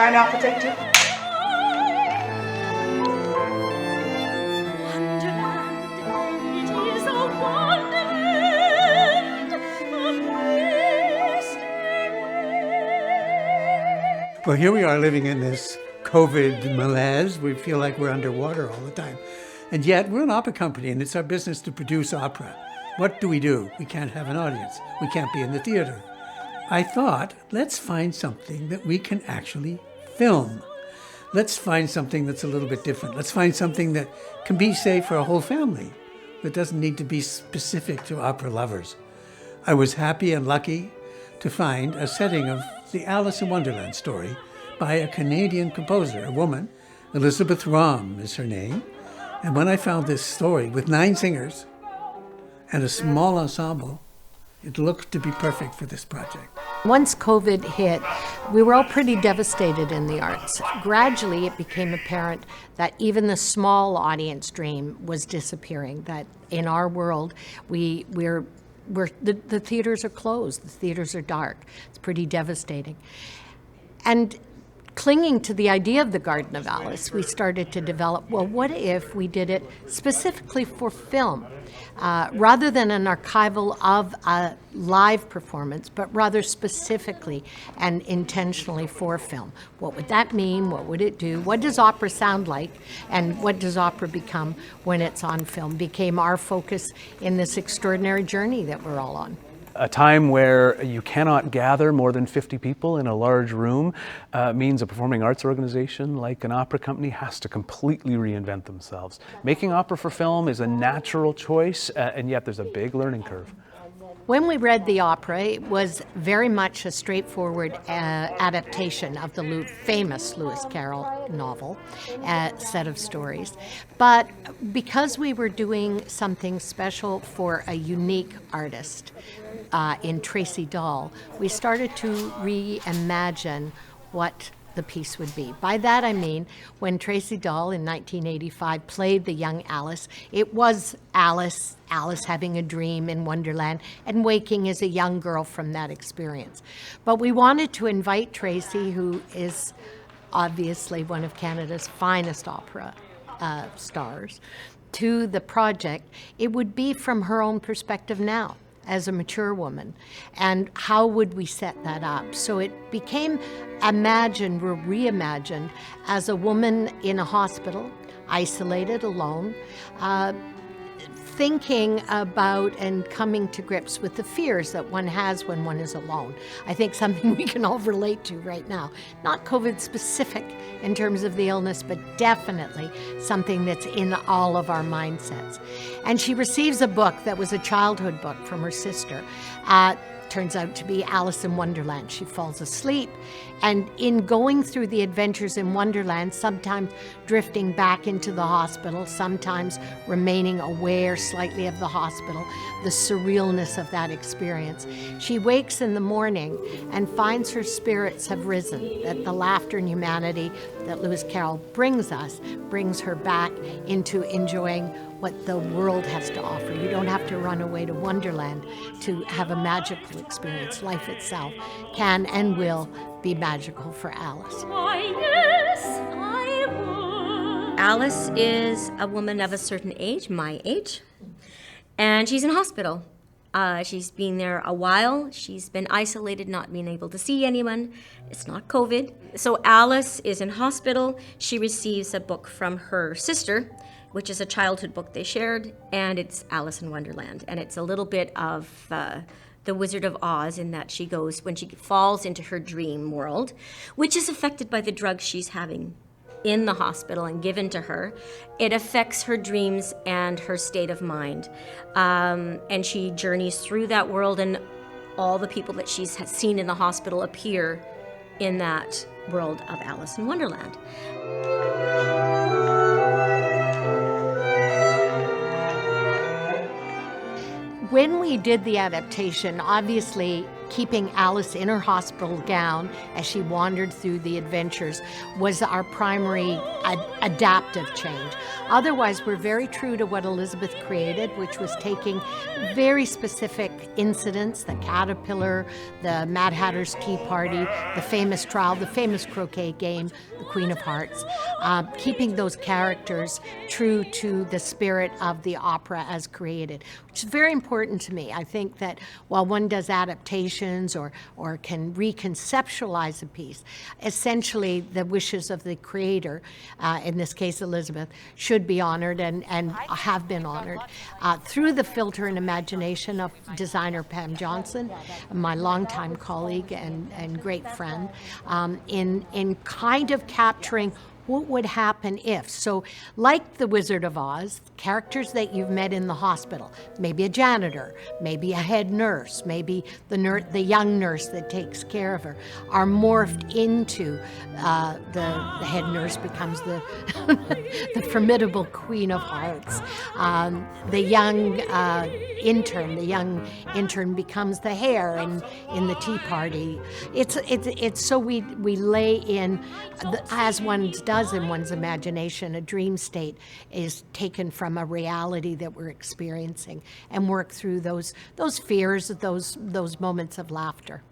try now, protective. Well, here we are living in this COVID malaise. We feel like we're underwater all the time. And yet we're an opera company and it's our business to produce opera. What do? We can't have an audience. We can't be in the theater. I thought, let's find something that we can actually film. Let's find something that's a little bit different. Let's find something that can be, say, for a whole family. It doesn't need to be specific to opera lovers. I was happy and lucky to find a setting of the Alice in Wonderland story by a Canadian composer, a woman. Elizabeth Rom is her name. And when I found this story with 9 singers and a small ensemble, it looked to be perfect for this project. Once COVID hit, we were all pretty devastated in the arts. Gradually, it became apparent that even the small audience dream was disappearing, that in our world, the theaters are closed, the theaters are dark. It's pretty devastating. And clinging to the idea of the Garden of Alice, we started to develop, well, what if we did it specifically for film? Rather than an archival of a live performance, but rather specifically and intentionally for film. What would that mean? What would it do? What does opera sound like? And what does opera become when it's on film? Became our focus in this extraordinary journey that we're all on. A time where you cannot gather more than 50 people in a large room means a performing arts organization like an opera company has to completely reinvent themselves. Making opera for film is a natural choice, and yet there's a big learning curve. When we read the opera, it was very much a straightforward adaptation of the famous Lewis Carroll novel, set of stories. But because we were doing something special for a unique artist in Tracy Dahl, we started to reimagine what the piece would be. By that I mean, when Tracy Dahl in 1985 played the young Alice, it was Alice having a dream in Wonderland and waking as a young girl from that experience. But we wanted to invite Tracy, who is obviously one of Canada's finest opera stars, to the project. It would be from her own perspective now, as a mature woman, and how would we set that up? So it became reimagined as a woman in a hospital, isolated, alone, thinking about and coming to grips with the fears that one has when one is alone. I think something we can all relate to right now. Not COVID specific in terms of the illness, but definitely something that's in all of our mindsets. And she receives a book that was a childhood book from her sister. Turns out to be Alice in Wonderland. She falls asleep, and in going through the adventures in Wonderland, sometimes drifting back into the hospital, sometimes remaining aware slightly of the hospital, the surrealness of that experience, she wakes in the morning and finds her spirits have risen, that the laughter and humanity that Lewis Carroll brings us brings her back into enjoying what the world has to offer. You don't have to run away to Wonderland to have a magical experience. Life itself can and will be magical for Alice. Why, yes, I would. Alice is a woman of a certain age, my age, and she's in hospital. She's been there a while. She's been isolated, not being able to see anyone. It's not COVID. So Alice is in hospital. She receives a book from her sister, which is a childhood book they shared, and it's Alice in Wonderland. And it's a little bit of the Wizard of Oz in that she goes, when she falls into her dream world, which is affected by the drugs she's having in the hospital and given to her, it affects her dreams and her state of mind. And she journeys through that world, and all the people that she's seen in the hospital appear in that world of Alice in Wonderland. When we did the adaptation, obviously keeping Alice in her hospital gown as she wandered through the adventures was our primary adaptive change. Otherwise, we're very true to what Elizabeth created, which was taking very specific incidents, the caterpillar, the Mad Hatter's Tea Party, the famous trial, the famous croquet game, the Queen of Hearts, keeping those characters true to the spirit of the opera as created, which is very important to me. I think that while one does adaptations or can reconceptualize a piece, essentially the wishes of the creator, in this case Elizabeth, should be honored and have been honored through the filter and imagination of designer Pam Johnson, my longtime colleague and great friend, in kind of capturing what would happen if. So like the Wizard of Oz, characters that you've met in the hospital, maybe a janitor, maybe a head nurse, maybe the young nurse that takes care of her, are morphed into the head nurse becomes the the formidable Queen of Hearts. The young intern becomes the Hare in the Tea Party. It's so we lay in, as one does in one's imagination, a dream state is taken from a reality that we're experiencing, and work through those fears, those moments of laughter.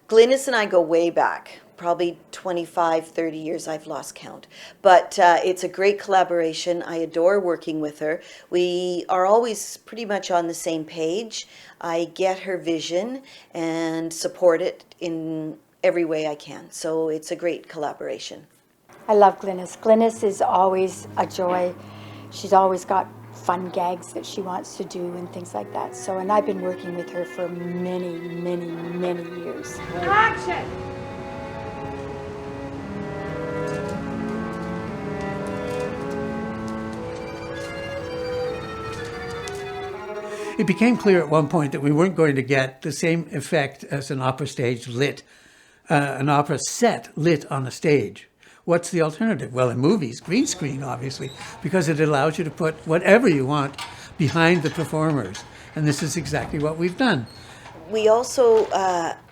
Glynis and I go way back, probably 25, 30 years, I've lost count. But it's a great collaboration. I adore working with her. We are always pretty much on the same page. I get her vision and support it in every way I can. So it's a great collaboration. I love Glynis. Glynis is always a joy. She's always got fun gags that she wants to do and things like that. So, and I've been working with her for many, many, many years. Action! It became clear at one point that we weren't going to get the same effect as an opera stage lit, an opera set lit on a stage. What's the alternative? Well, in movies, green screen, obviously, because it allows you to put whatever you want behind the performers. And this is exactly what we've done. We also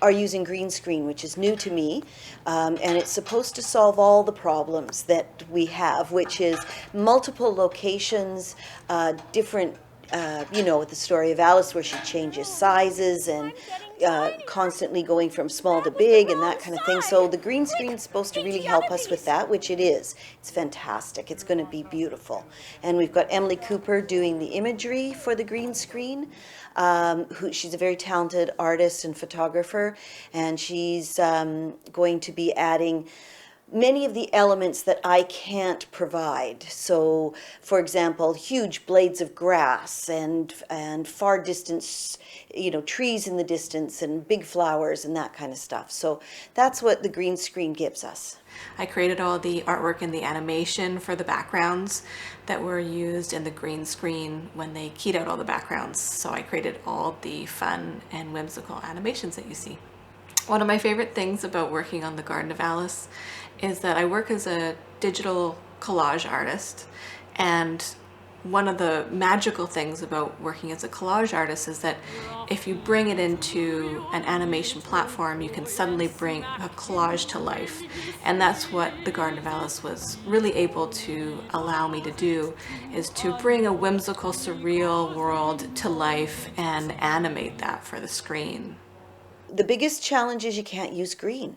are using green screen, which is new to me, and it's supposed to solve all the problems that we have, which is multiple locations, different, with the story of Alice where she changes sizes and constantly going from small to big and that kind of thing. So the green screen is supposed to really help us with that, which it is. It's fantastic. It's going to be beautiful. And we've got Emily Cooper doing the imagery for the green screen. She's a very talented artist and photographer, and she's going to be adding many of the elements that I can't provide. So, for example, huge blades of grass and far distance, trees in the distance and big flowers and that kind of stuff. So that's what the green screen gives us. I created all the artwork and the animation for the backgrounds that were used in the green screen when they keyed out all the backgrounds. So I created all the fun and whimsical animations that you see. One of my favorite things about working on the Garden of Alice is that I work as a digital collage artist, and one of the magical things about working as a collage artist is that if you bring it into an animation platform, you can suddenly bring a collage to life. And that's what the Garden of Alice was really able to allow me to do, is to bring a whimsical, surreal world to life and animate that for the screen. The biggest challenge is you can't use green.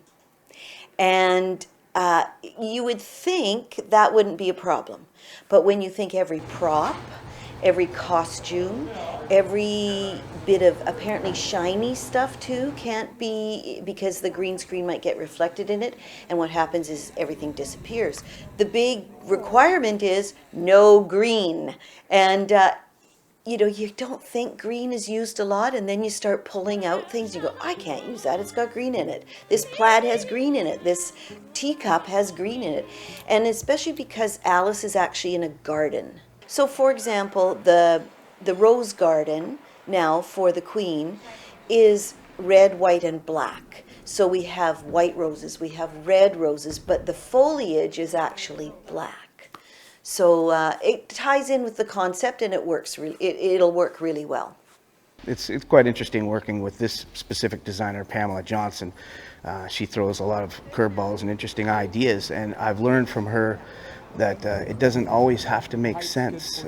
And you would think that wouldn't be a problem. But when you think every prop, every costume, every bit of apparently shiny stuff too can't be, because the green screen might get reflected in it, and what happens is everything disappears. The big requirement is no green. And you don't think green is used a lot, and then you start pulling out things. You go, I can't use that. It's got green in it. This plaid has green in it. This teacup has green in it. And especially because Alice is actually in a garden. So, for example, the rose garden now for the Queen is red, white, and black. So we have white roses, we have red roses, but the foliage is actually black. So it ties in with the concept, and it works. It'll work really well. It's quite interesting working with this specific designer, Pamela Johnson. She throws a lot of curveballs and interesting ideas, and I've learned from her that it doesn't always have to make sense.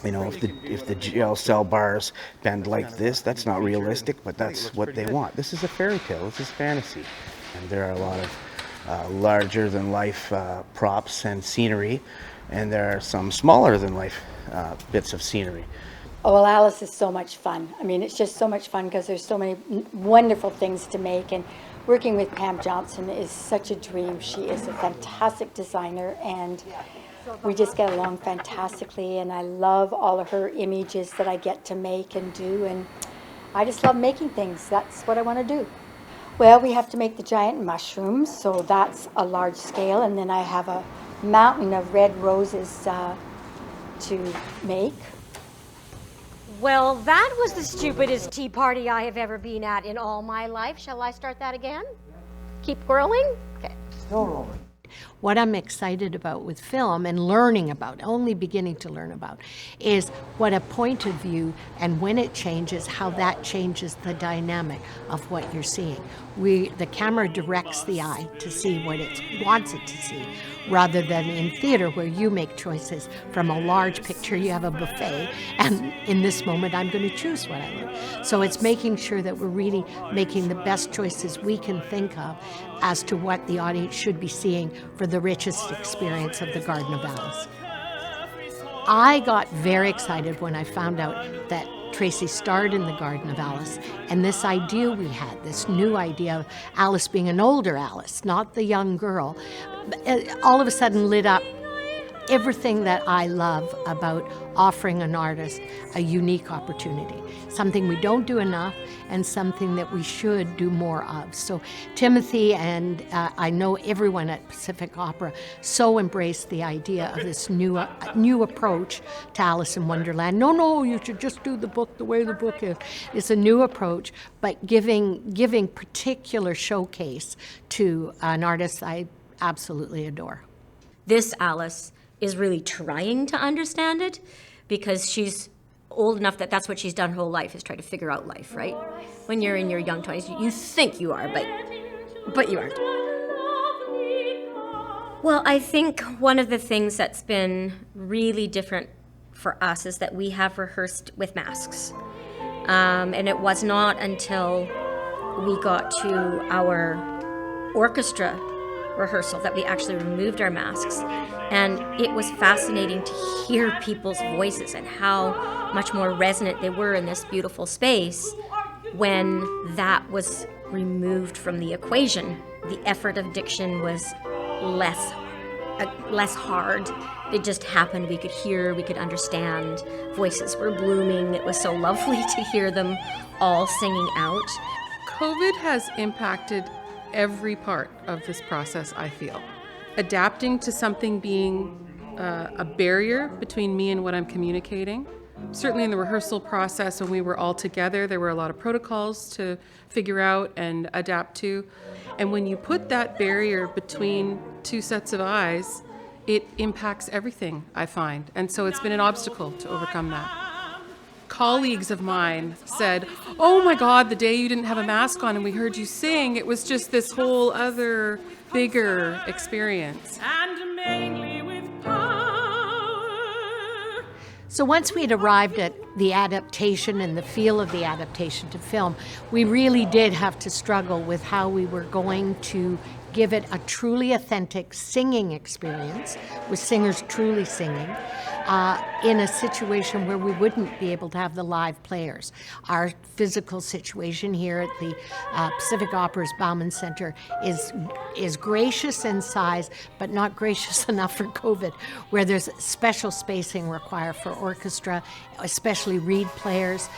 If the jail cell bars bend like this, that's not realistic, but that's what they want. This is a fairy tale. This is fantasy. And there are a lot of larger-than-life props and scenery, and there are some smaller-than-life bits of scenery. Oh, well, Alice is so much fun. I mean, it's just so much fun because there's so many wonderful things to make, and working with Pam Johnson is such a dream. She is a fantastic designer, and we just get along fantastically, and I love all of her images that I get to make and do, and I just love making things. That's what I want to do. Well, we have to make the giant mushrooms, so that's a large scale, and then I have a mountain of red roses to make. Well, that was the stupidest tea party I have ever been at in all my life. Shall I start that again? Keep whirling? Okay. Still rolling. What I'm excited about with film and learning about, only beginning to learn about, is what a point of view and when it changes, how that changes the dynamic of what you're seeing. The camera directs the eye to see what it wants it to see, rather than in theater where you make choices. From a large picture, you have a buffet, and in this moment, I'm going to choose what I want. So it's making sure that we're really making the best choices we can think of as to what the audience should be seeing for the richest experience of the Garden of Alice. I got very excited when I found out that Tracy starred in the Garden of Alice, and this idea we had, this new idea of Alice being an older Alice, not the young girl, all of a sudden lit up everything that I love about offering an artist a unique opportunity, something we don't do enough and something that we should do more of. So Timothy and I know everyone at Pacific Opera so embraced the idea of this new approach to Alice in Wonderland. No, you should just do the book the way the book is. It's a new approach, but giving particular showcase to an artist I absolutely adore. This Alice is really trying to understand it because she's old enough that that's what she's done her whole life, is try to figure out life, right? When you're in your young 20s, you think you are, but you aren't. Well, I think one of the things that's been really different for us is that we have rehearsed with masks. And it was not until we got to our orchestra rehearsal that we actually removed our masks. And it was fascinating to hear people's voices and how much more resonant they were in this beautiful space when that was removed from the equation. The effort of diction was less hard. It just happened. We could hear, we could understand. Voices were blooming. It was so lovely to hear them all singing out. COVID has impacted every part of this process, I feel. Adapting to something being a barrier between me and what I'm communicating. Certainly in the rehearsal process when we were all together, there were a lot of protocols to figure out and adapt to. And when you put that barrier between two sets of eyes, it impacts everything, I find. And so it's been an obstacle to overcome that. Colleagues of mine said, "Oh my God, the day you didn't have a mask on and we heard you sing, it was just this whole other bigger experience." And mainly with power. So once we'd arrived at the adaptation and the feel of the adaptation to film, we really did have to struggle with how we were going to give it a truly authentic singing experience, with singers truly singing, in a situation where we wouldn't be able to have the live players. Our physical situation here at the Pacific Opera's Bauman Center is gracious in size, but not gracious enough for COVID, where there's special spacing required for orchestra, especially reed players,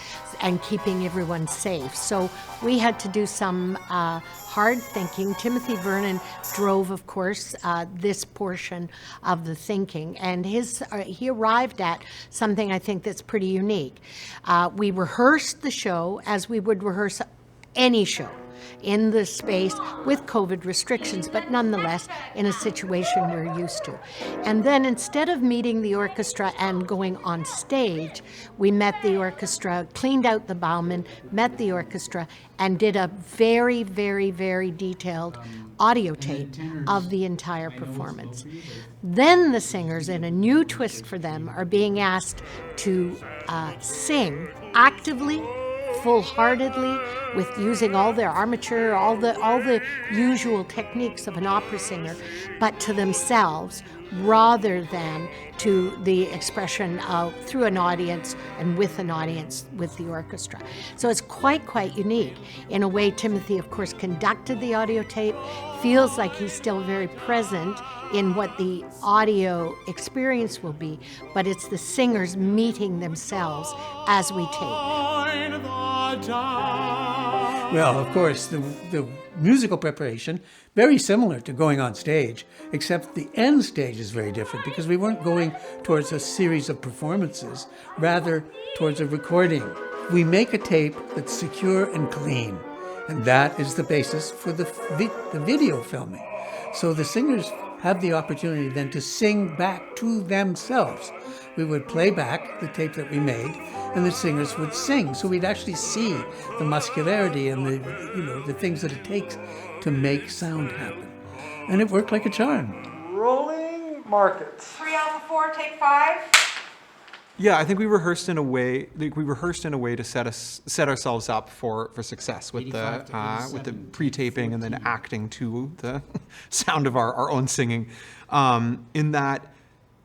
and keeping everyone safe. So we had to do some hard thinking. Timothy Vernon drove, of course, this portion of the thinking, and he arrived at something I think that's pretty unique. We rehearsed the show as we would rehearse any show in the space with COVID restrictions, but nonetheless in a situation we're used to. And then instead of meeting the orchestra and going on stage, we met the orchestra, cleaned out the bowman, met the orchestra, and did a very, very, very detailed audio tape of the entire performance. Then the singers, in a new twist for them, are being asked to sing actively, full-heartedly, with using all their armature, all the usual techniques of an opera singer, but to themselves rather than to the expression of through an audience and with an audience with the orchestra. So it's quite unique. In a way, Timothy, of course, conducted the audio tape, feels like he's still very present in what the audio experience will be, but it's the singers meeting themselves as we tape. Well, of course, the musical preparation, very similar to going on stage, except the end stage is very different because we weren't going towards a series of performances, rather towards a recording. We make a tape that's secure and clean, and that is the basis for the video filming. So the singers have the opportunity then to sing back to themselves. We would play back the tape that we made, and the singers would sing. So we'd actually see the muscularity and the things that it takes to make sound happen. And it worked like a charm. Rolling markets. 3 out of 4, take 5. Yeah, I think we rehearsed in a way. To set ourselves up for success with the pre-taping and then acting to the sound of our own singing. In that,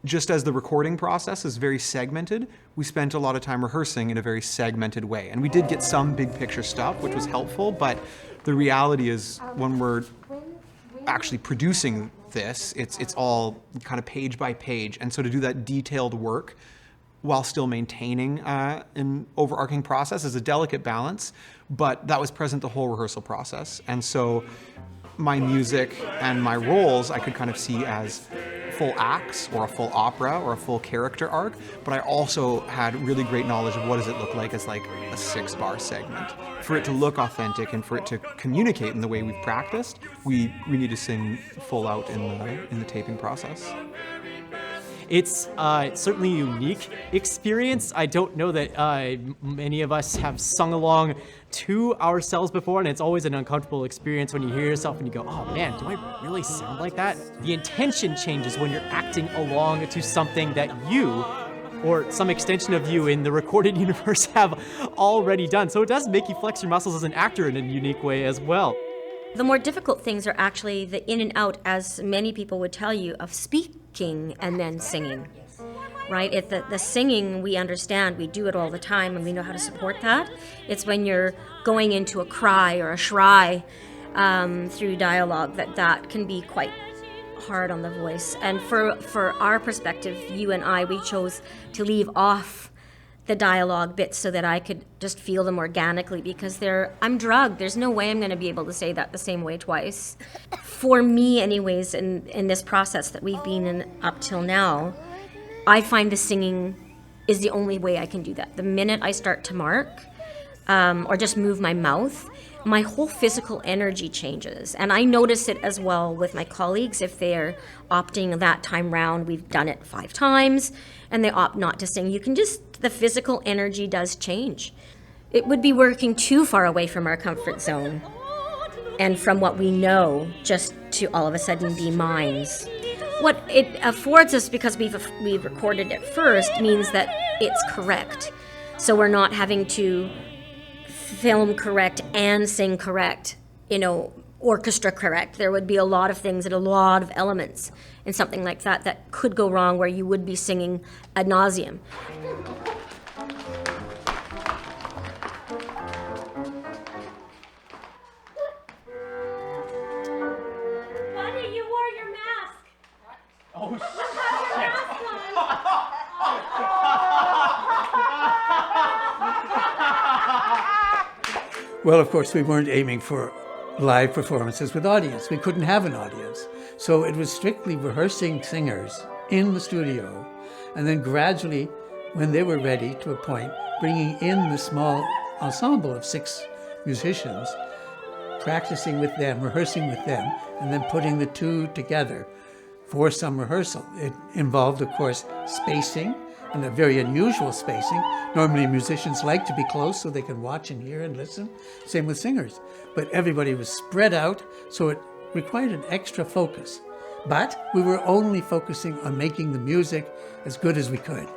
just as the recording process is very segmented, we spent a lot of time rehearsing in a very segmented way, and we did get some big picture stuff, which was helpful. But the reality is, when we're actually producing this, it's all kind of page by page, and so to do that detailed work while still maintaining an overarching process is a delicate balance, but that was present the whole rehearsal process. And so my music and my roles I could kind of see as full acts or a full opera or a full character arc, but I also had really great knowledge of what does it look like as like a 6-bar segment. For it to look authentic and for it to communicate in the way we've practiced, we need to sing full out in the taping process. It's certainly a unique experience. I don't know that many of us have sung along to ourselves before, and it's always an uncomfortable experience when you hear yourself and you go, oh man, do I really sound like that? The intention changes when you're acting along to something that you, or some extension of you in the recorded universe, have already done. So it does make you flex your muscles as an actor in a unique way as well. The more difficult things are actually the in and out, as many people would tell you, of speaking and then singing, right? The singing, we understand, we do it all the time, and we know how to support that. It's when you're going into a cry or a shry through dialogue that can be quite hard on the voice. And for our perspective, you and I, we chose to leave off the dialogue bits so that I could just feel them organically, because I'm drugged. There's no way I'm going to be able to say that the same way twice. For me, anyways, in this process that we've been in up till now, I find the singing is the only way I can do that. The minute I start to mark or just move my mouth, my whole physical energy changes. And I notice it as well with my colleagues if they're opting that time round. We've done it 5 times and they opt not to sing. The physical energy does change. It would be working too far away from our comfort zone and from what we know just to all of a sudden be mimes. What it affords us, because we've recorded it first, means that it's correct. So we're not having to film correct and sing correct, orchestra correct. There would be a lot of things and a lot of elements in something like that could go wrong, where you would be singing ad nauseum. Buddy, you wore your mask. Oh, shit. Well, of course, we weren't aiming for live performances with audience. We couldn't have an audience. So it was strictly rehearsing singers in the studio, and then gradually, when they were ready to a point, bringing in the small ensemble of 6 musicians, practicing with them, rehearsing with them, and then putting the two together for some rehearsal. It involved, of course, spacing, and a very unusual spacing. Normally musicians like to be close so they can watch and hear and listen. Same with singers. But everybody was spread out, so it required an extra focus. But we were only focusing on making the music as good as we could.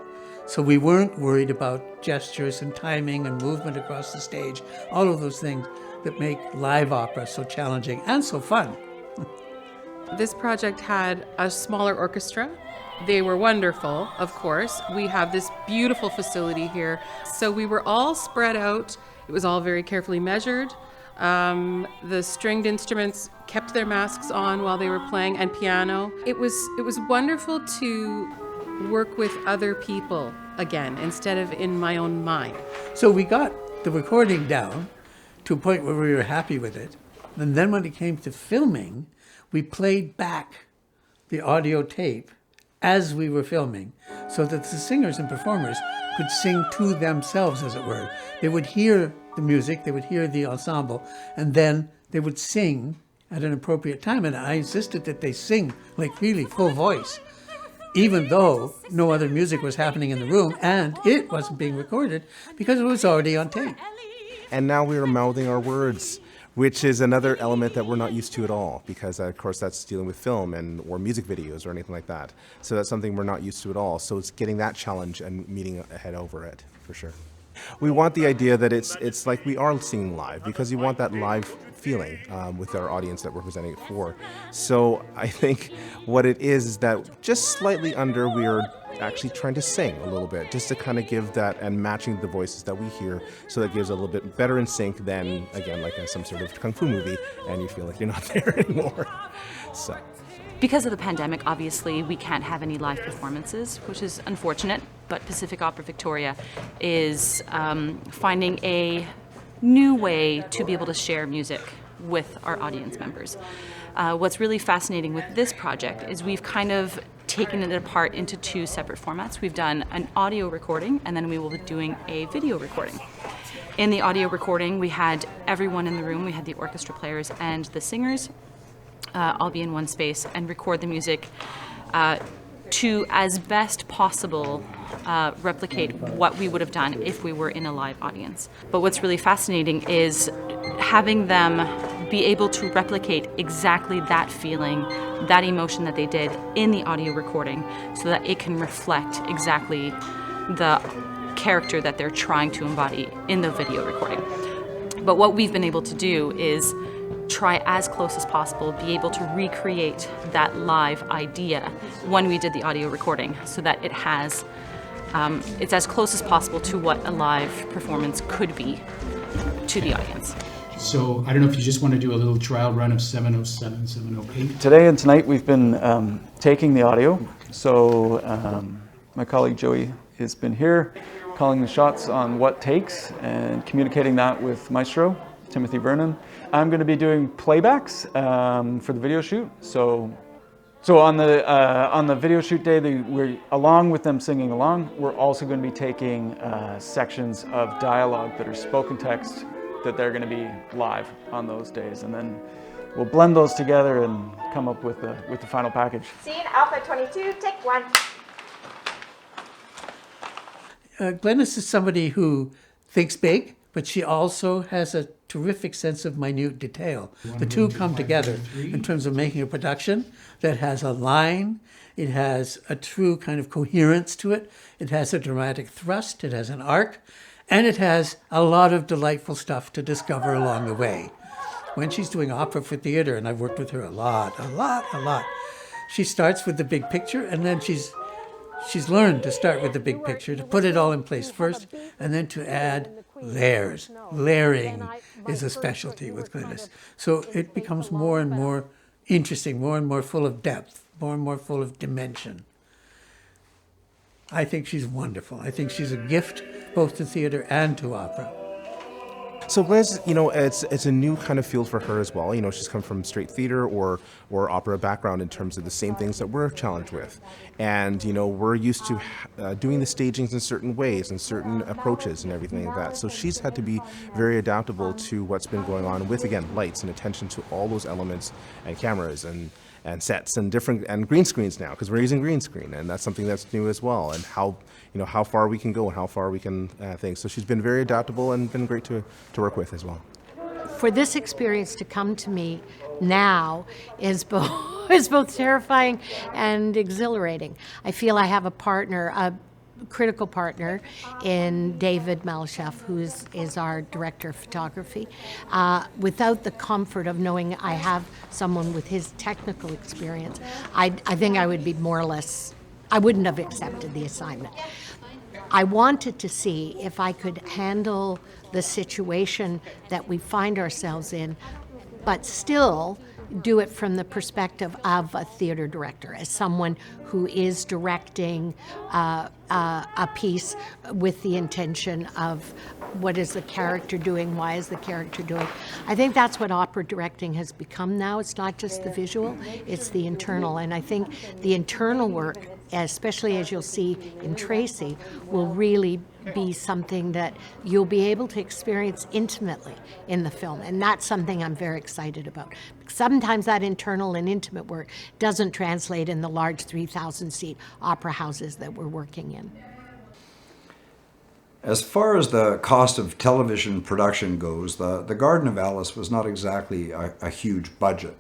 So we weren't worried about gestures and timing and movement across the stage, all of those things that make live opera so challenging and so fun. This project had a smaller orchestra. They were wonderful, of course. We have this beautiful facility here. So we were all spread out. It was all very carefully measured. The stringed instruments kept their masks on while they were playing, and piano. It was wonderful to work with other people again, instead of in my own mind. So we got the recording down to a point where we were happy with it. And then when it came to filming, we played back the audio tape as we were filming, so that the singers and performers could sing to themselves, as it were. They would hear the music, they would hear the ensemble, and then they would sing at an appropriate time. And I insisted that they sing like really full voice, even though no other music was happening in the room and it wasn't being recorded because it was already on tape. And now we are mouthing our words, which is another element that we're not used to at all, because of course that's dealing with film or music videos or anything like that. So that's something we're not used to at all. So it's getting that challenge and meeting ahead over it, for sure. We want the idea that it's like we are singing live, because you want that live feeling with our audience that we're presenting it for. So I think what it is that just slightly under, we are actually trying to sing a little bit, just to kind of give that, and matching the voices that we hear, so that gives a little bit better in sync than, again, like some sort of kung fu movie, and you feel like you're not there anymore. So. Because of the pandemic, obviously, we can't have any live performances, which is unfortunate, but Pacific Opera Victoria is finding a new way to be able to share music with our audience members. What's really fascinating with this project is we've kind of taken it apart into two separate formats. We've done an audio recording, and then we will be doing a video recording. In the audio recording, we had everyone in the room. We had the orchestra players and the singers all be in one space and record the music to, as best possible, replicate what we would have done if we were in a live audience. But what's really fascinating is having them be able to replicate exactly that feeling, that emotion that they did in the audio recording, so that it can reflect exactly the character that they're trying to embody in the video recording. But what we've been able to do is try as close as possible, be able to recreate that live idea when we did the audio recording, so that it has, it's as close as possible to what a live performance could be to the audience. So I don't know if you just want to do a little trial run of 707, 708. Today and tonight we've been taking the audio. So my colleague Joey has been here calling the shots on what takes and communicating that with Maestro, Timothy Vernon. I'm going to be doing playbacks for the video shoot. So on the video shoot day, we're along with them singing along. We're also going to be taking sections of dialogue that are spoken text that they're going to be live on those days, and then we'll blend those together and come up with the final package. Scene Alpha 22, take one. Glynis is somebody who thinks big, but she also has a terrific sense of minute detail. The two come together in terms of making a production that has a line, it has a true kind of coherence to it, it has a dramatic thrust, it has an arc, and it has a lot of delightful stuff to discover along the way. When she's doing opera for theater, and I've worked with her a lot, she starts with the big picture, and then she's learned to start with the big picture, to put it all in place first, and then to add layers. Layering is a specialty with Glynis. So it becomes more and more interesting, more and more full of depth, more and more full of dimension. I think she's wonderful. I think she's a gift both to theater and to opera. So Glynis, it's a new kind of field for her as well. She's come from straight theater or opera background in terms of the same things that we're challenged with. And, we're used to doing the stagings in certain ways and certain approaches and everything like that. So she's had to be very adaptable to what's been going on with, again, lights and attention to all those elements and cameras and sets and green screens now, because we're using green screen, and that's something that's new as well, and how far we can go and how far we can think. So she's been very adaptable and been great to work with as well. For this experience to come to me now is both terrifying and exhilarating. I feel I have a partner, a critical partner in David Malchef, who is our director of photography. Without the comfort of knowing I have someone with his technical experience, I think I would be more or less, I wouldn't have accepted the assignment. I wanted to see if I could handle the situation that we find ourselves in, but still do it from the perspective of a theater director, as someone who is directing a piece with the intention of what is the character doing, why is the character doing. I think that's what opera directing has become now. It's not just the visual, it's the internal. And I think the internal work, especially as you'll see in Tracy, will really be something that you'll be able to experience intimately in the film. And that's something I'm very excited about. Sometimes that internal and intimate work doesn't translate in the large 3,000-seat opera houses that we're working in. As far as the cost of television production goes, the Garden of Alice was not exactly a huge budget.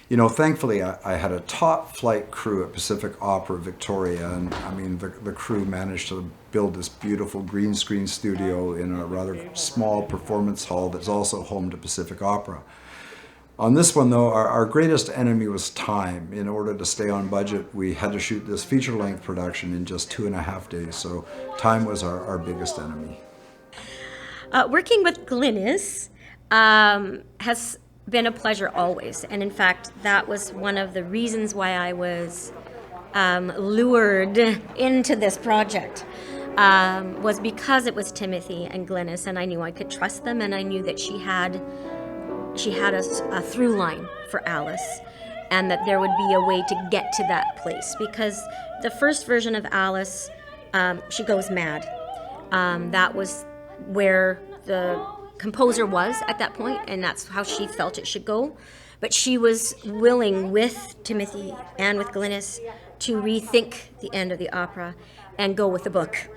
Thankfully, I had a top flight crew at Pacific Opera Victoria, and I mean, the crew managed to build this beautiful green screen studio in a rather small performance hall that's also home to Pacific Opera. On this one, though, our greatest enemy was time. In order to stay on budget, we had to shoot this feature-length production in just 2.5 days, so time was our biggest enemy. Working with Glynis has been a pleasure always, and in fact, that was one of the reasons why I was lured into this project, was because it was Timothy and Glynis, and I knew I could trust them, and I knew that she had a through line for Alice, and that there would be a way to get to that place, because the first version of Alice, she goes mad. That was where the composer was at that point, and that's how she felt it should go. But she was willing, with Timothy and with Glynis, to rethink the end of the opera and go with the book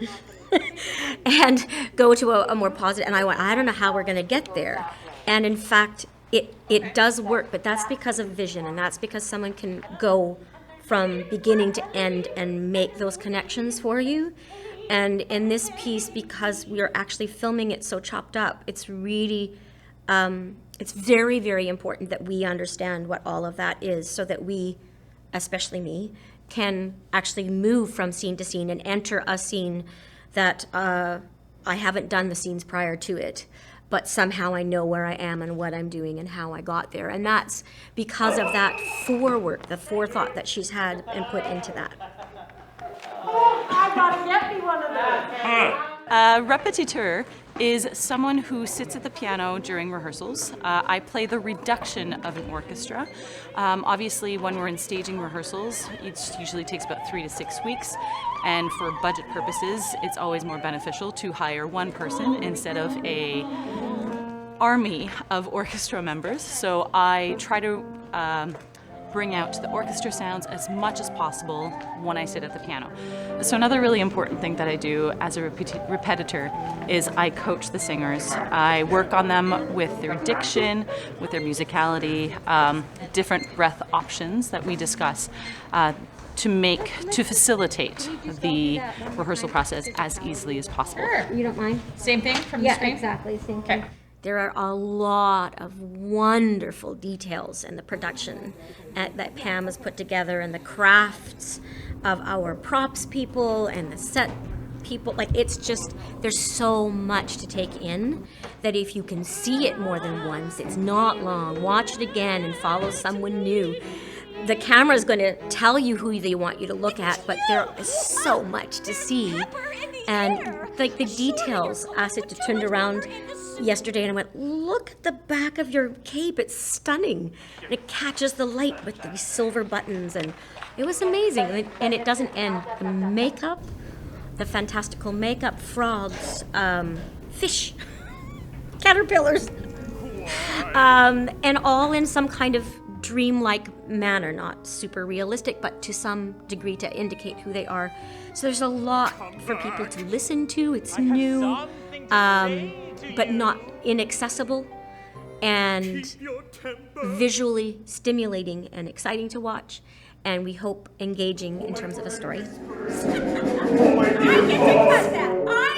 and go to a more positive. And I went, I don't know how we're going to get there. And in fact, it does work, but that's because of vision, and that's because someone can go from beginning to end and make those connections for you. And in this piece, because we are actually filming it so chopped up, it's really, it's very, very important that we understand what all of that is, so that we, especially me, can actually move from scene to scene and enter a scene that I haven't done the scenes prior to it, but somehow I know where I am and what I'm doing and how I got there. And that's because of that forework, the forethought that she's had and put into that. I gotta get me one of those. A répétiteur is someone who sits at the piano during rehearsals. I play the reduction of an orchestra. Obviously, when we're in staging rehearsals, it usually takes about 3 to 6 weeks. And for budget purposes, it's always more beneficial to hire one person instead of a army of orchestra members. So I try to bring out the orchestra sounds as much as possible when I sit at the piano. So another really important thing that I do as a repetiteur is I coach the singers. I work on them with their diction, with their musicality, different breath options that we discuss to facilitate the rehearsal process as easily as possible. Sure, you don't mind? Same thing from the screen? Yeah, exactly, same thing. There are a lot of wonderful details in the production that Pam has put together, and the crafts of our props people and the set people. Like, it's just, there's so much to take in that if you can see it more than once, it's not long. Watch it again and follow someone new. the camera's going to tell you who they want you to look at, but there is so much to see. And like the details, Asitha turned around yesterday and I went, look at the back of your cape, it's stunning. And it catches the light with these silver buttons, and it was amazing. And it doesn't end. The makeup, the fantastical makeup, frogs, fish, caterpillars, and all in some kind of dreamlike manner, not super realistic, but to some degree to indicate who they are. So there's a lot for people to listen to. It's new, but not inaccessible, and visually stimulating and exciting to watch, and we hope engaging in terms of a story. I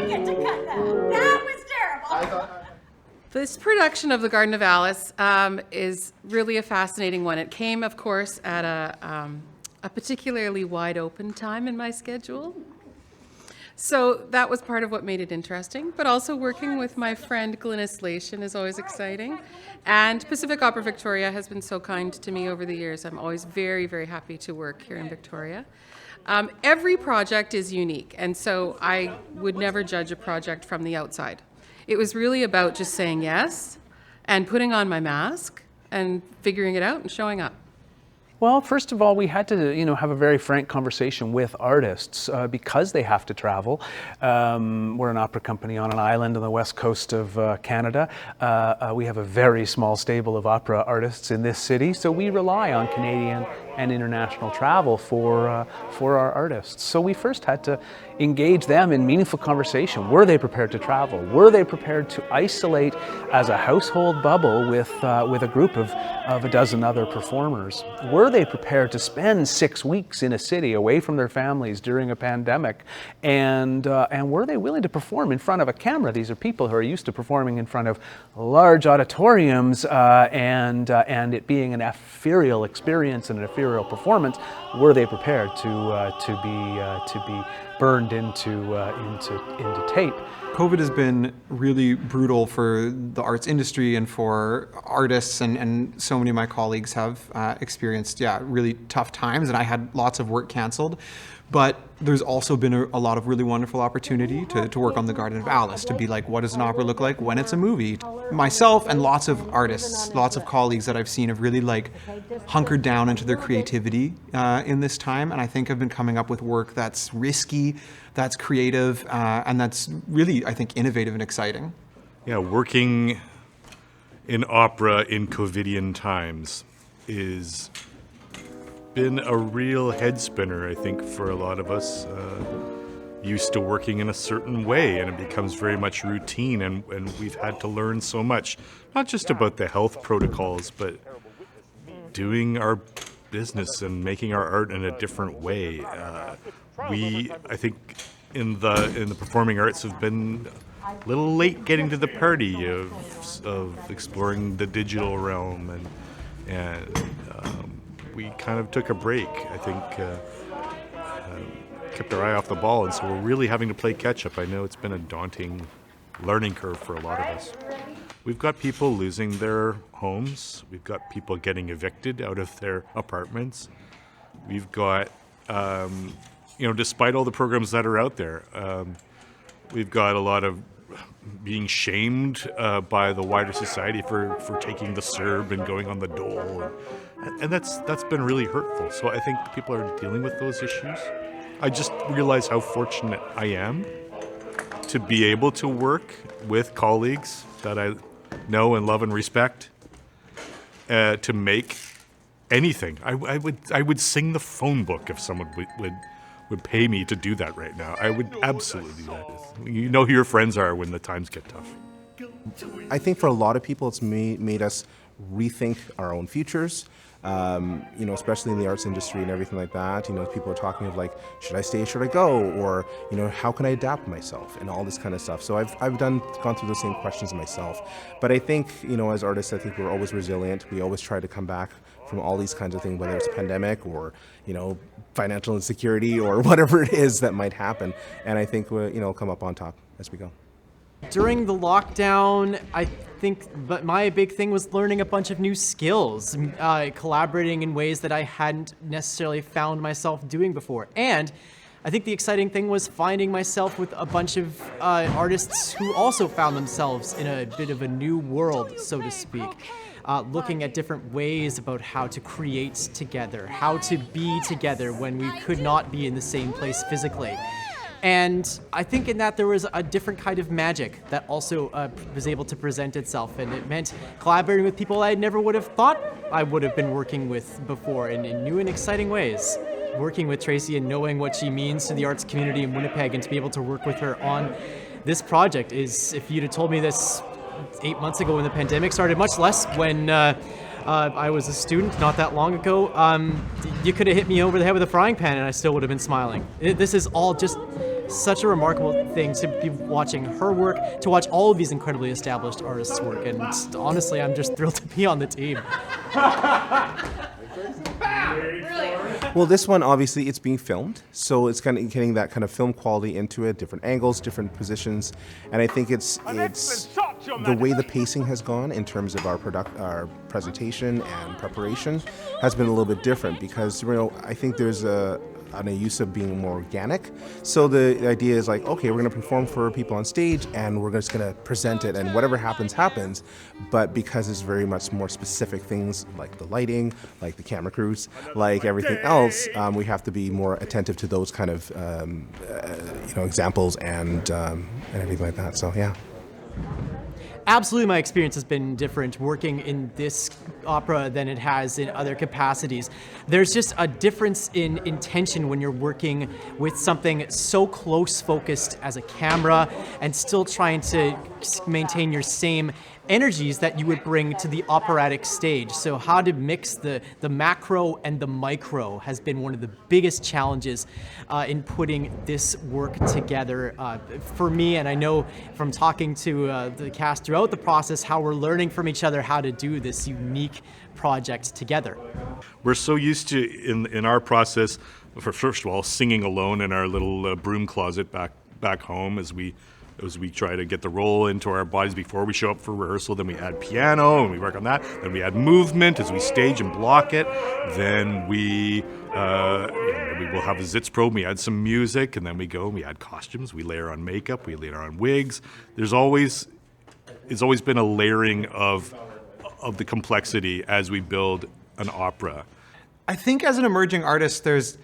get to cut that. That was terrible. This production of The Garden of Alice is really a fascinating one. It came, of course, at a particularly wide open time in my schedule. So that was part of what made it interesting, but also working with my friend Glynis Leyshon is always exciting. And Pacific Opera Victoria has been so kind to me over the years. I'm always very, very happy to work here in Victoria. Every project is unique, and so I would never judge a project from the outside. It was really about just saying yes and putting on my mask and figuring it out and showing up. Well, first of all, we had to, have a very frank conversation with artists because they have to travel. We're an opera company on an island on the west coast of Canada. We have a very small stable of opera artists in this city, so we rely on Canadian and international travel for our artists. So we first had to engage them in meaningful conversation. Were they prepared to travel? Were they prepared to isolate as a household bubble with a group of a dozen other performers? Were they prepared to spend 6 weeks in a city away from their families during a pandemic? And were they willing to perform in front of a camera? These are people who are used to performing in front of large auditoriums and it being an ethereal experience and an ethereal performance. Were they prepared to be burned into tape? COVID has been really brutal for the arts industry and for artists, and so many of my colleagues have experienced really tough times, and I had lots of work canceled. But there's also been a lot of really wonderful opportunity to work on The Garden of Alice, to be like, what does an opera look like when it's a movie? Myself and lots of artists, lots of colleagues that I've seen have really hunkered down into their creativity in this time, and I think have been coming up with work that's risky, that's creative, and that's really, I think, innovative and exciting. Yeah, working in opera in COVIDian times is been a real head spinner, I think, for a lot of us. Used to working in a certain way, and it becomes very much routine, and we've had to learn so much, not just about the health protocols, but doing our business and making our art in a different way. I think, in the performing arts have been a little late getting to the party of exploring the digital realm, and we kind of took a break. I think kept our eye off the ball, and so we're really having to play catch up. I know it's been a daunting learning curve for a lot of us. We've got people losing their homes. We've got people getting evicted out of their apartments. We've got, despite all the programs that are out there, we've got a lot of being shamed by the wider society for taking the CERB and going on the Dole, and that's been really hurtful. So I think people are dealing with those issues. I just realize how fortunate I am to be able to work with colleagues that I know and love and respect to make anything. I would sing the phone book if someone would pay me to do that right now. I would absolutely do that. You know who your friends are when the times get tough. I think for a lot of people, it's made us rethink our own futures. Especially in the arts industry and everything like that. People are talking of should I stay, should I go, or how can I adapt myself, and all this kind of stuff. So I've gone through those same questions myself. But I think as artists, I think we're always resilient. We always try to come back from all these kinds of things, whether it's a pandemic or financial insecurity or whatever it is that might happen. And I think we'll come up on top as we go. During the lockdown, I think but my big thing was learning a bunch of new skills, collaborating in ways that I hadn't necessarily found myself doing before. And I think the exciting thing was finding myself with a bunch of artists who also found themselves in a bit of a new world, so to speak. Looking at different ways about how to create together, how to be together when we could not be in the same place physically. And I think in that there was a different kind of magic that also was able to present itself, and it meant collaborating with people I never would have thought I would have been working with before in new and exciting ways. Working with Tracy and knowing what she means to the arts community in Winnipeg and to be able to work with her on this project is, if you'd have told me this 8 months ago when the pandemic started, much less when I was a student not that long ago, you could have hit me over the head with a frying pan and I still would have been smiling. This is all just such a remarkable thing to be watching her work, to watch all of these incredibly established artists' work, and honestly, I'm just thrilled to be on the team. Well, this one, obviously, it's being filmed, so it's kind of getting that kind of film quality into it, different angles, different positions, and I think it's the way the pacing has gone in terms of our presentation and preparation has been a little bit different because, I think there's a use of being more organic. So the idea is like, okay, we're going to perform for people on stage and we're just going to present it, and whatever happens, happens. But because it's very much more specific things like the lighting, like the camera crews, like everything else, we have to be more attentive to those kind of examples and everything like that. So yeah. Absolutely, my experience has been different working in this opera than it has in other capacities. There's just a difference in intention when you're working with something so close focused as a camera and still trying to maintain your same energies that you would bring to the operatic stage. So how to mix the macro and the micro has been one of the biggest challenges in putting this work together for me. And I know from talking to the cast throughout the process how we're learning from each other how to do this unique project together. We're so used to, in our process, for first of all, singing alone in our little broom closet back home as we try to get the role into our bodies before we show up for rehearsal. Then we add piano and we work on that. Then we add movement as we stage and block it. Then we maybe we'll have a Zitz probe, we add some music, and then we go and we add costumes, we layer on makeup, we layer on wigs. It's always been a layering of the complexity as we build an opera. I think as an emerging artist, there's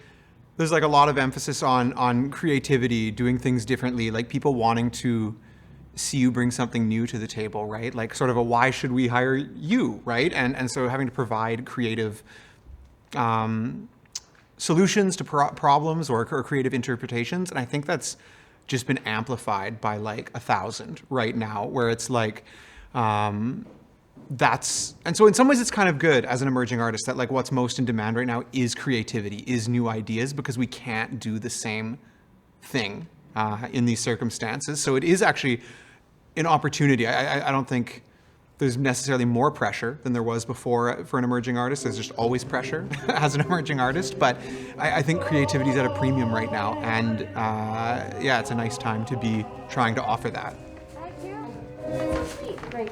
like a lot of emphasis on creativity, doing things differently, like people wanting to see you bring something new to the table, right? Like sort of a why should we hire you, right? And so having to provide creative solutions to problems or creative interpretations. And I think that's just been amplified by like 1,000 right now, where it's like, and so in some ways it's kind of good as an emerging artist that like what's most in demand right now is creativity, is new ideas, because we can't do the same thing in these circumstances. So it is actually an opportunity. I don't think there's necessarily more pressure than there was before for an emerging artist. There's just always pressure as an emerging artist, but I think creativity is at a premium right now, and yeah, it's a nice time to be trying to offer that. Thank you. Great.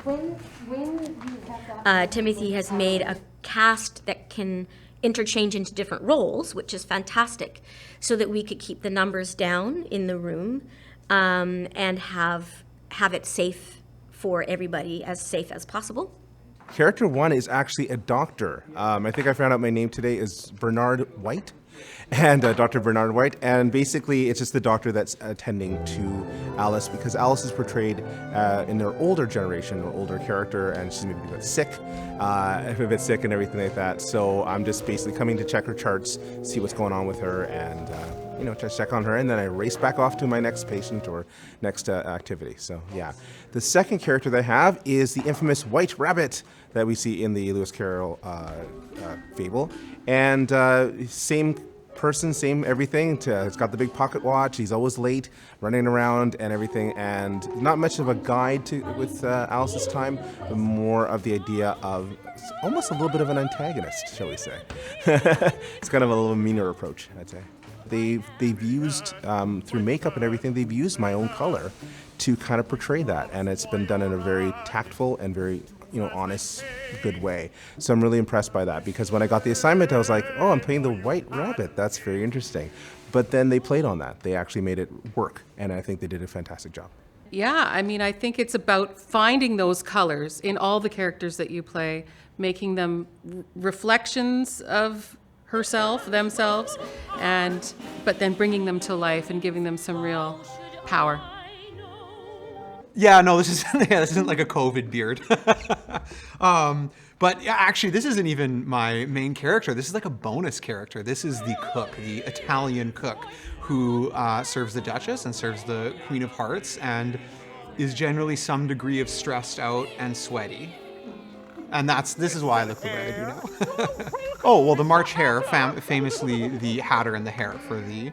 When you have that? Timothy has made a cast that can interchange into different roles, which is fantastic, so that we could keep the numbers down in the room and have it safe for everybody, as safe as possible. Character one is actually a doctor. I think I found out my name today is Bernard White. And Dr. Bernard White, and basically it's just the doctor that's attending to Alice, because Alice is portrayed in their older generation, an older character, and she's maybe a bit sick and everything like that. So I'm just basically coming to check her charts, see what's going on with her, and just check on her, and then I race back off to my next patient or next activity. So yeah. The second character that I have is the infamous White Rabbit that we see in the Lewis Carroll fable, and same person, same everything. He's got the big pocket watch. He's always late, running around and everything, and not much of a guide with Alice's time, but more of the idea of almost a little bit of an antagonist, shall we say. It's kind of a little meaner approach, I'd say. they've used, through makeup and everything, they've used my own color to kind of portray that. And it's been done in a very tactful and very, honest, good way. So I'm really impressed by that, because when I got the assignment, I was like, oh, I'm playing the White Rabbit. That's very interesting. But then they played on that. They actually made it work. And I think they did a fantastic job. Yeah, I mean, I think it's about finding those colors in all the characters that you play, making them reflections of herself, themselves, but then bringing them to life and giving them some real power. Yeah, no, this isn't like a COVID beard. But yeah, actually, this isn't even my main character. This is like a bonus character. This is the cook, the Italian cook, who serves the Duchess and serves the Queen of Hearts, and is generally some degree of stressed out and sweaty. And this is why I look the way I do now. Oh, well, the March Hare, famously the Hatter and the Hare for the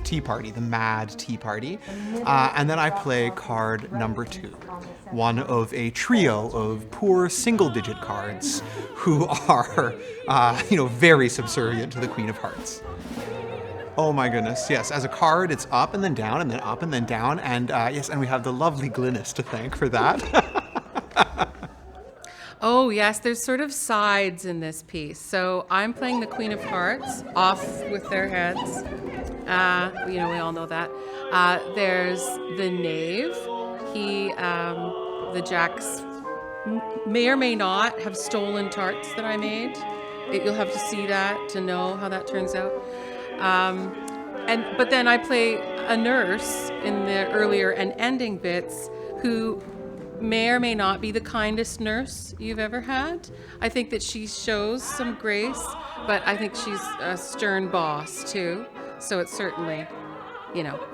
tea party, the mad tea party. And then I play card number 2, one of a trio of poor single-digit cards who are, very subservient to the Queen of Hearts. Oh my goodness, yes. As a card, it's up and then down and then up and then down. And yes, and we have the lovely Glynis to thank for that. Oh yes, there's sort of sides in this piece. So I'm playing the Queen of Hearts, off with their heads. We all know that. There's the Knave. The Jacks may or may not have stolen tarts that I made. You'll have to see that to know how that turns out. But then I play a nurse in the earlier and ending bits who may or may not be the kindest nurse you've ever had. I think that she shows some grace, but I think she's a stern boss too. So it certainly,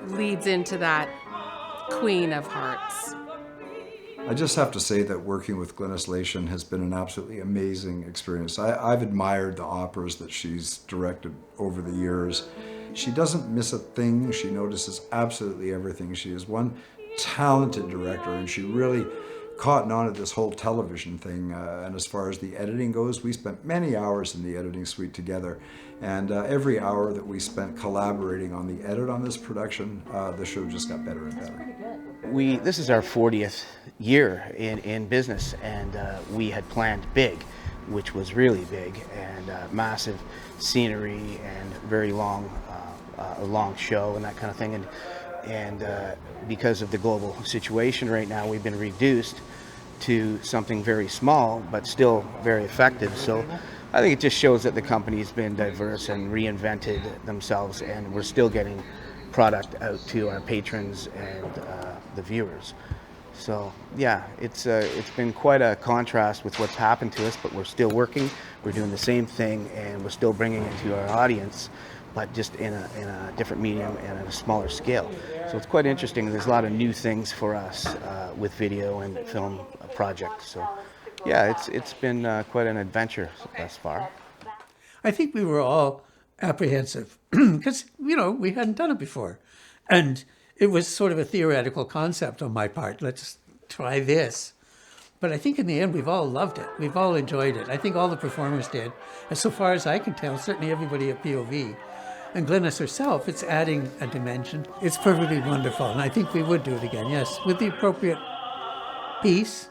leads into that Queen of Hearts. I just have to say that working with Glynis Leyshon has been an absolutely amazing experience. I've admired the operas that she's directed over the years. She doesn't miss a thing. She notices absolutely everything. She is one talented director, and she really caught on to this whole television thing. And as far as the editing goes, we spent many hours in the editing suite together. And every hour that we spent collaborating on the edit on this production, the show just got better and better. This is our 40th year in business, and we had planned big, which was really big, and massive scenery and very long, a long show and that kind of thing. And because of the global situation right now, we've been reduced to something very small, but still very effective. So I think it just shows that the company's been diverse and reinvented themselves, and we're still getting product out to our patrons and the viewers. So yeah, it's been quite a contrast with what's happened to us, but we're still working, we're doing the same thing, and we're still bringing it to our audience, but just in a different medium and at a smaller scale. So it's quite interesting. There's a lot of new things for us with video and film projects. So yeah, it's been quite an adventure thus far. I think we were all apprehensive because, we hadn't done it before. And it was sort of a theoretical concept on my part. Let's try this. But I think in the end, we've all loved it. We've all enjoyed it. I think all the performers did. And so far as I can tell, certainly everybody at POV. And Glynis herself, it's adding a dimension. It's perfectly wonderful. And I think we would do it again, yes, with the appropriate piece.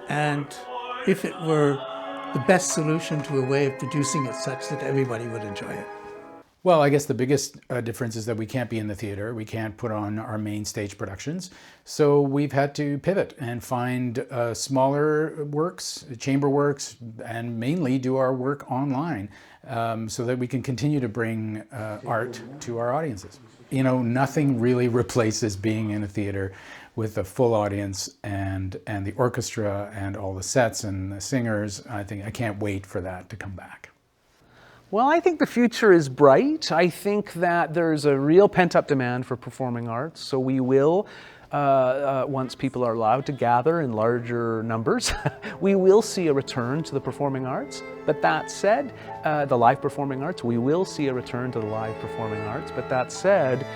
And if it were the best solution to a way of producing it such that everybody would enjoy it. Well, I guess the biggest difference is that we can't be in the theater. We can't put on our main stage productions. So we've had to pivot and find smaller works, chamber works, and mainly do our work online so that we can continue to bring art to our audiences. Nothing really replaces being in a theater with a full audience and the orchestra and all the sets and the singers. I can't wait for that to come back. Well, I think the future is bright. I think that there's a real pent-up demand for performing arts, so we will, once people are allowed to gather in larger numbers, we will see a return to the performing arts. But that said, the live performing arts, we will see a return to the live performing arts. But that said,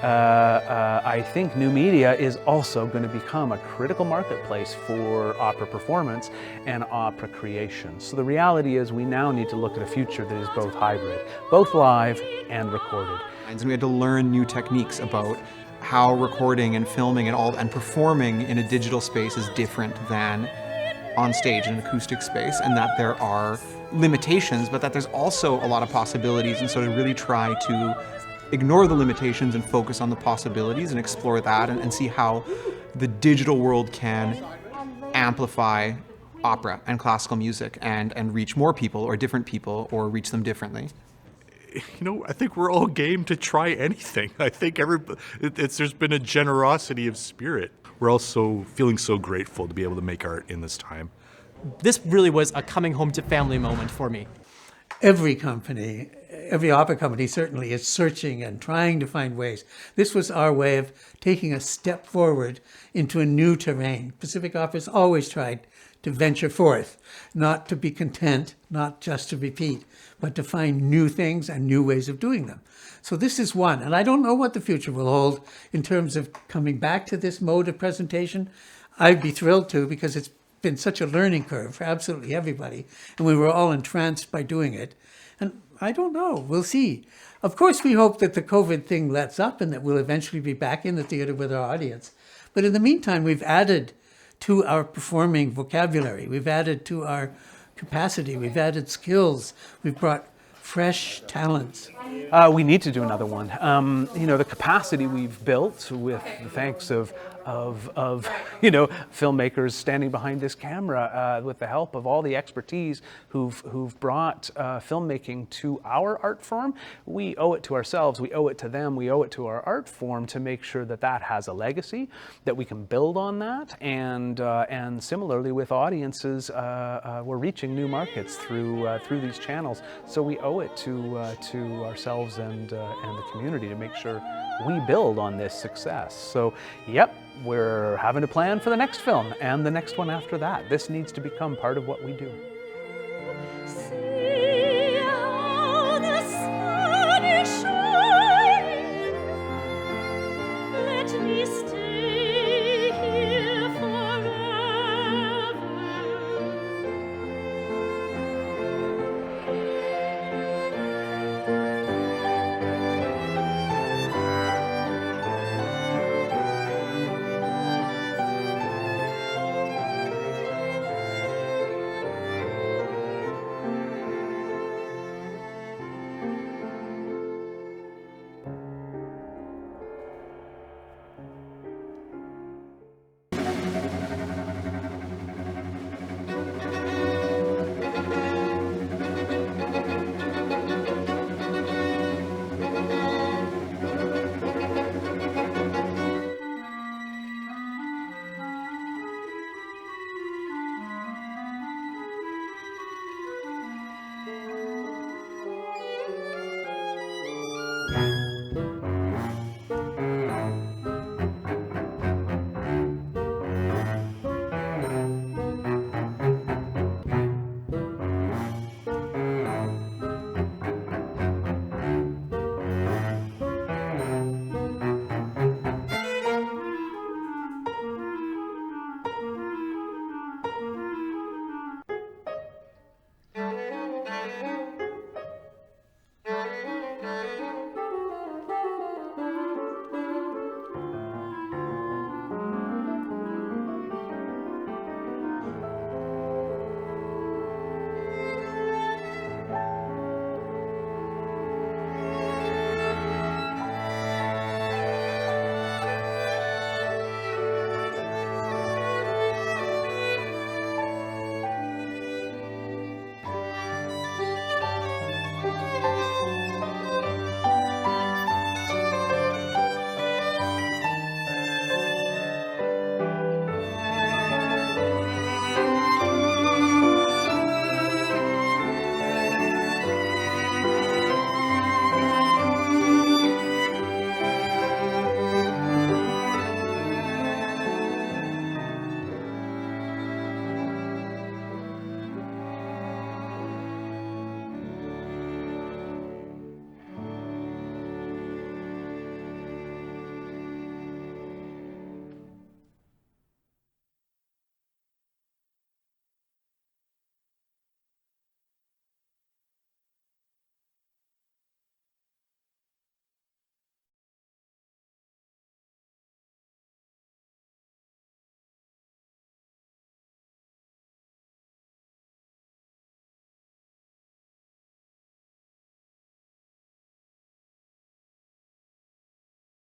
I think new media is also going to become a critical marketplace for opera performance and opera creation. So the reality is we now need to look at a future that is both hybrid, both live and recorded. And we had to learn new techniques about how recording and filming and performing in a digital space is different than on stage in an acoustic space, and that there are limitations, but that there's also a lot of possibilities, and so to really try to ignore the limitations and focus on the possibilities and explore that and see how the digital world can amplify opera and classical music and reach more people or different people or reach them differently. You know, I think we're all game to try anything. I think there's been a generosity of spirit. We're also feeling so grateful to be able to make art in this time. This really was a coming home to family moment for me. Every company, every opera company certainly is searching and trying to find ways. This was our way of taking a step forward into a new terrain. Pacific Opera's always tried to venture forth, not to be content, not just to repeat, but to find new things and new ways of doing them. So this is one, and I don't know what the future will hold in terms of coming back to this mode of presentation. I'd be thrilled to, because it's been such a learning curve for absolutely everybody, and we were all entranced by doing it. And I don't know, we'll see. Of course, we hope that the COVID thing lets up and that we'll eventually be back in the theater with our audience. But in the meantime, we've added to our performing vocabulary, we've added to our capacity, we've added skills, we've brought fresh talents. We need to do another one. You know, the capacity we've built with the thanks of you know, filmmakers standing behind this camera, with the help of all the expertise who've brought filmmaking to our art form. We owe it to ourselves, we owe it to them, we owe it to our art form to make sure that that has a legacy, that we can build on that, and similarly with audiences, we're reaching new markets through these channels. So we owe it to ourselves and the community to make sure we build on this success. So, yep, we're having to plan for the next film and the next one after that. This needs to become part of what we do.